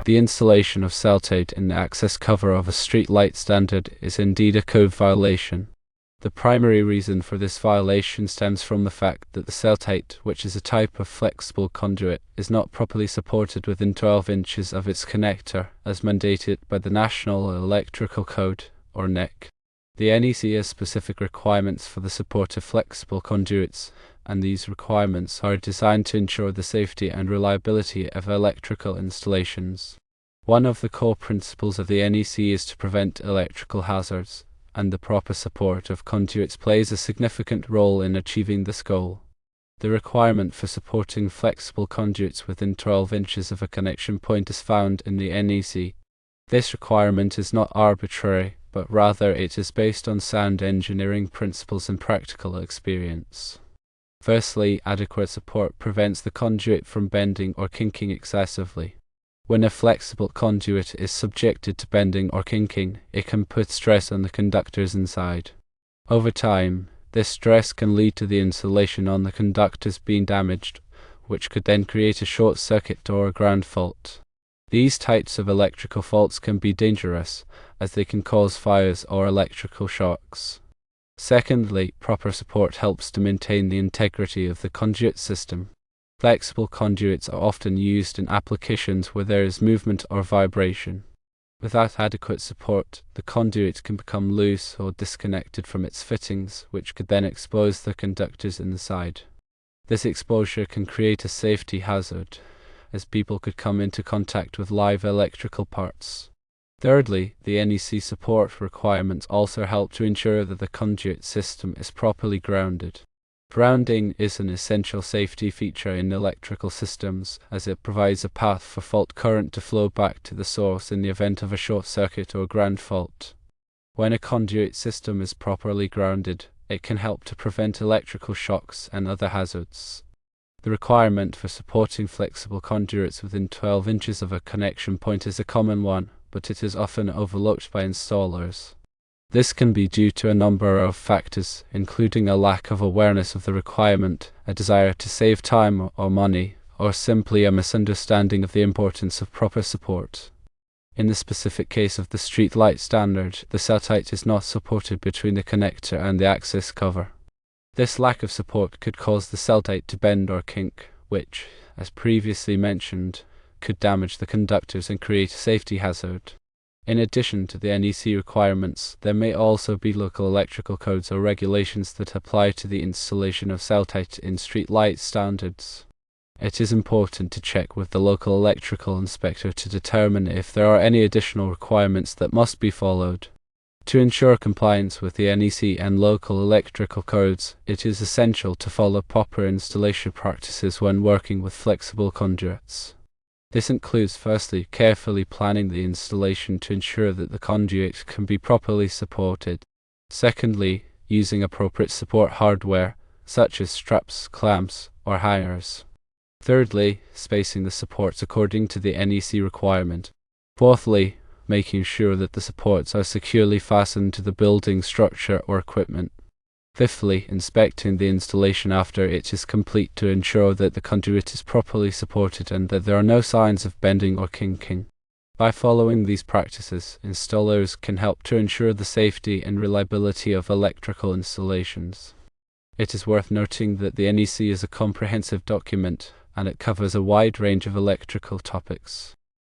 The installation of Sealtite in the access cover of a street light standard is indeed a code violation. The primary reason for this violation stems from the fact that the Sealtite, which is a type of flexible conduit, is not properly supported within 12 inches of its connector, as mandated by the National Electrical Code, or NEC. The NEC has specific requirements for the support of flexible conduits, and these requirements are designed to ensure the safety and reliability of electrical installations. One of the core principles of the NEC is to prevent electrical hazards, and the proper support of conduits plays a significant role in achieving this goal. The requirement for supporting flexible conduits within 12 inches of a connection point is found in the NEC. This requirement is not arbitrary, but rather it is based on sound engineering principles and practical experience. Firstly, adequate support prevents the conduit from bending or kinking excessively. When a flexible conduit is subjected to bending or kinking, it can put stress on the conductors inside. Over time, this stress can lead to the insulation on the conductors being damaged, which could then create a short circuit or a ground fault. These types of electrical faults can be dangerous, as they can cause fires or electrical shocks. Secondly, proper support helps to maintain the integrity of the conduit system. Flexible conduits are often used in applications where there is movement or vibration. Without adequate support, the conduit can become loose or disconnected from its fittings, which could then expose the conductors inside. This exposure can create a safety hazard, as people could come into contact with live electrical parts. Thirdly, the NEC support requirements also help to ensure that the conduit system is properly grounded. Grounding is an essential safety feature in electrical systems, as it provides a path for fault current to flow back to the source in the event of a short circuit or ground fault. When a conduit system is properly grounded, it can help to prevent electrical shocks and other hazards. The requirement for supporting flexible conduits within 12 inches of a connection point is a common one, but it is often overlooked by installers. This can be due to a number of factors, including a lack of awareness of the requirement, a desire to save time or money, or simply a misunderstanding of the importance of proper support. In the specific case of the street light standard, the Sealtite is not supported between the connector and the access cover. This lack of support could cause the Sealtite to bend or kink, which, as previously mentioned, could damage the conductors and create a safety hazard. In addition to the NEC requirements, there may also be local electrical codes or regulations that apply to the installation of Sealtite in street light standards. It is important to check with the local electrical inspector to determine if there are any additional requirements that must be followed. To ensure compliance with the NEC and local electrical codes, it is essential to follow proper installation practices when working with flexible conduits. This includes firstly carefully planning the installation to ensure that the conduit can be properly supported. Secondly, using appropriate support hardware, such as straps, clamps, or hangers. Thirdly, spacing the supports according to the NEC requirement. Fourthly, making sure that the supports are securely fastened to the building structure or equipment. Fifthly, inspecting the installation after it is complete to ensure that the conduit is properly supported and that there are no signs of bending or kinking. By following these practices, installers can help to ensure the safety and reliability of electrical installations. It is worth noting that the NEC is a comprehensive document, and it covers a wide range of electrical topics.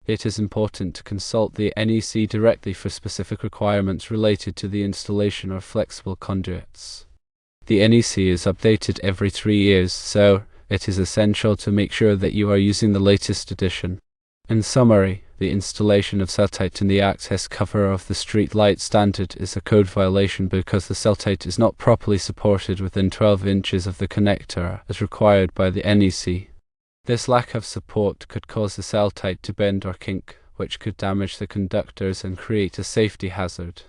It is important to consult the NEC directly for specific requirements related to the installation of flexible conduits. The NEC is updated every 3 years, so it is essential to make sure that you are using the latest edition. In summary, the installation of Sealtite in the access cover of the street light standard is a code violation because the Sealtite is not properly supported within 12 inches of the connector as required by the NEC. This lack of support could cause the Sealtite to bend or kink, which could damage the conductors and create a safety hazard.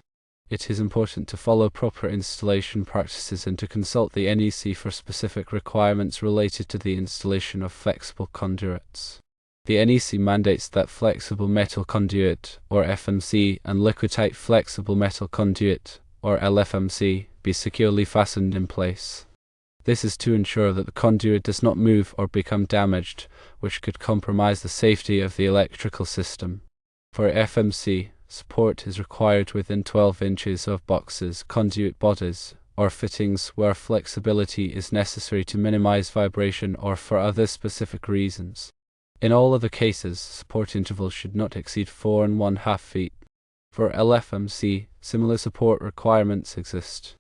It is important to follow proper installation practices and to consult the NEC for specific requirements related to the installation of flexible conduits. The NEC mandates that flexible metal conduit, or FMC, and liquid-tight flexible metal conduit, or LFMC, be securely fastened in place. This is to ensure that the conduit does not move or become damaged, which could compromise the safety of the electrical system. For FMC, support is required within 12 inches of boxes, conduit bodies, or fittings where flexibility is necessary to minimize vibration or for other specific reasons. In all other cases, support intervals should not exceed 4½ feet. For LFMC, similar support requirements exist.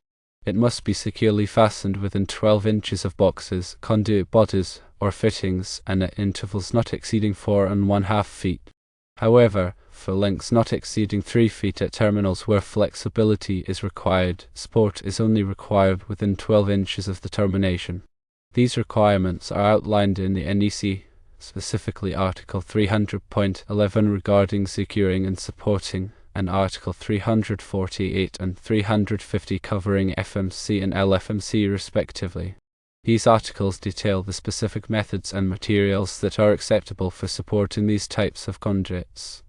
It must be securely fastened within 12 inches of boxes, conduit bodies, or fittings, and at intervals not exceeding 4½ feet. However, for lengths not exceeding 3 feet at terminals where flexibility is required, support is only required within 12 inches of the termination. These requirements are outlined in the NEC, specifically Article 300.11 regarding securing and supporting, and Article 348 and 350 covering FMC and LFMC respectively. These articles detail the specific methods and materials that are acceptable for supporting these types of conduits.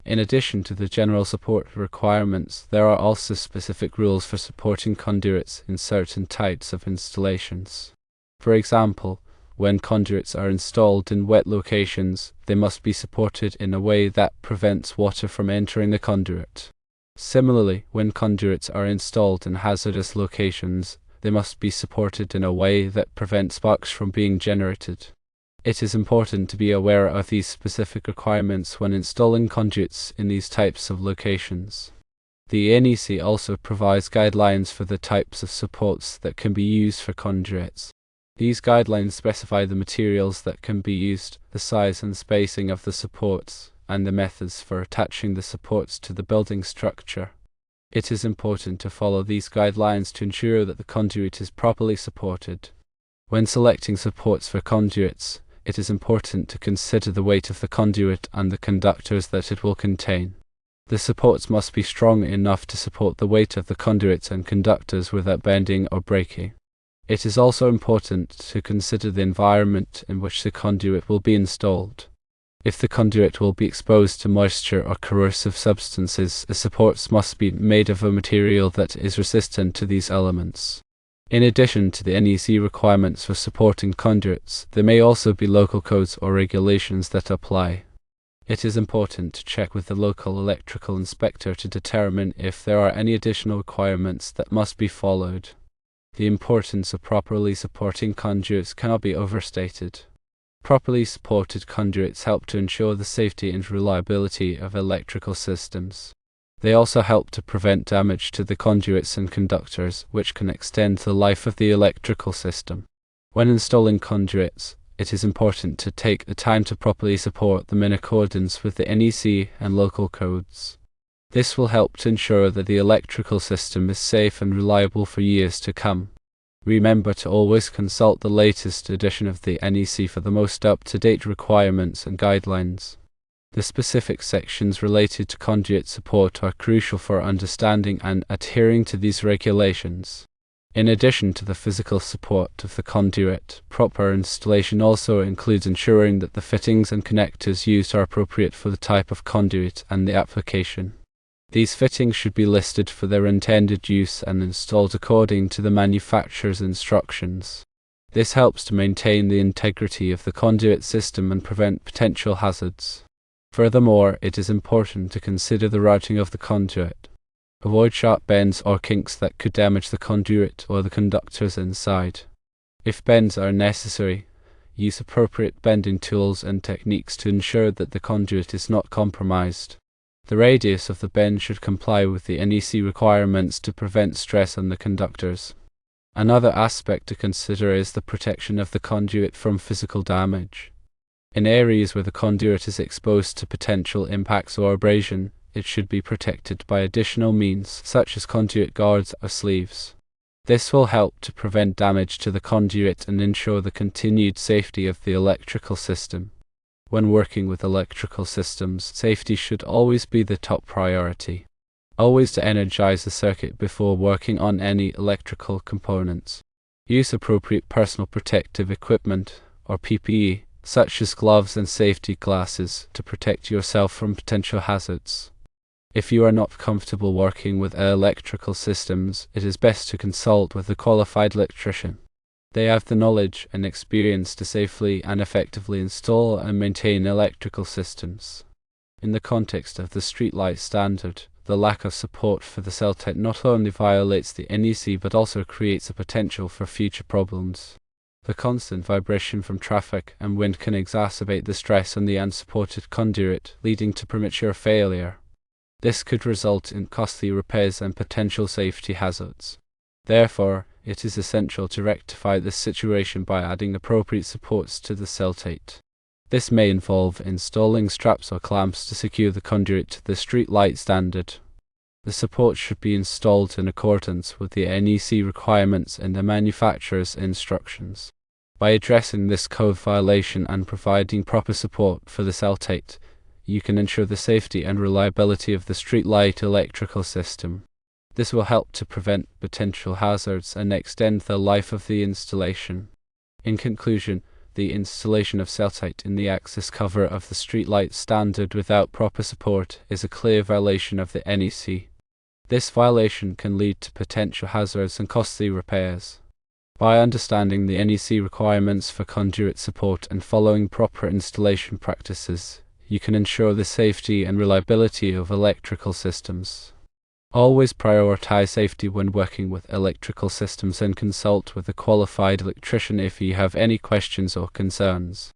In addition to the general support requirements, there are also specific rules for supporting conduits in certain types of installations. For example, when conduits are installed in wet locations, they must be supported in a way that prevents water from entering the conduit. Similarly, when conduits are installed in hazardous locations, they must be supported in a way that prevents sparks from being generated. It is important to be aware of these specific requirements when installing conduits in these types of locations. The NEC also provides guidelines for the types of supports that can be used for conduits. These guidelines specify the materials that can be used, the size and spacing of the supports, and the methods for attaching the supports to the building structure. It is important to follow these guidelines to ensure that the conduit is properly supported. When selecting supports for conduits, it is important to consider the weight of the conduit and the conductors that it will contain. The supports must be strong enough to support the weight of the conduits and conductors without bending or breaking. It is also important to consider the environment in which the conduit will be installed. If the conduit will be exposed to moisture or corrosive substances, the supports must be made of a material that is resistant to these elements. In addition to the NEC requirements for supporting conduits, there may also be local codes or regulations that apply. It is important to check with the local electrical inspector to determine if there are any additional requirements that must be followed. The importance of properly supporting conduits cannot be overstated. Properly supported conduits help to ensure the safety and reliability of electrical systems. They also help to prevent damage to the conduits and conductors, which can extend the life of the electrical system. When installing conduits, it is important to take the time to properly support them in accordance with the NEC and local codes. This will help to ensure that the electrical system is safe and reliable for years to come. Remember to always consult the latest edition of the NEC for the most up-to-date requirements and guidelines. The specific sections related to conduit support are crucial for understanding and adhering to these regulations. In addition to the physical support of the conduit, proper installation also includes ensuring that the fittings and connectors used are appropriate for the type of conduit and the application. These fittings should be listed for their intended use and installed according to the manufacturer's instructions. This helps to maintain the integrity of the conduit system and prevent potential hazards. Furthermore, it is important to consider the routing of the conduit. Avoid sharp bends or kinks that could damage the conduit or the conductors inside. If bends are necessary, use appropriate bending tools and techniques to ensure that the conduit is not compromised. The radius of the bend should comply with the NEC requirements to prevent stress on the conductors. Another aspect to consider is the protection of the conduit from physical damage. In areas where the conduit is exposed to potential impacts or abrasion, it should be protected by additional means such as conduit guards or sleeves. This will help to prevent damage to the conduit and ensure the continued safety of the electrical system. When working with electrical systems, safety should always be the top priority. Always to energize the circuit before working on any electrical components. Use appropriate personal protective equipment, or PPE, such as gloves and safety glasses, to protect yourself from potential hazards. If you are not comfortable working with electrical systems, it is best to consult with a qualified electrician. They have the knowledge and experience to safely and effectively install and maintain electrical systems. In the context of the streetlight standard, the lack of support for the Sealtite not only violates the NEC but also creates a potential for future problems. The constant vibration from traffic and wind can exacerbate the stress on the unsupported conduit, leading to premature failure. This could result in costly repairs and potential safety hazards. Therefore, it is essential to rectify this situation by adding appropriate supports to the Sealtite. This may involve installing straps or clamps to secure the conduit to the street light standard. The support should be installed in accordance with the NEC requirements and the manufacturer's instructions. By addressing this code violation and providing proper support for the Sealtite, you can ensure the safety and reliability of the street light electrical system. This will help to prevent potential hazards and extend the life of the installation. In conclusion, the installation of Sealtite in the access cover of the streetlight standard without proper support is a clear violation of the NEC. This violation can lead to potential hazards and costly repairs. By understanding the NEC requirements for conduit support and following proper installation practices, you can ensure the safety and reliability of electrical systems. Always prioritize safety when working with electrical systems and consult with a qualified electrician if you have any questions or concerns.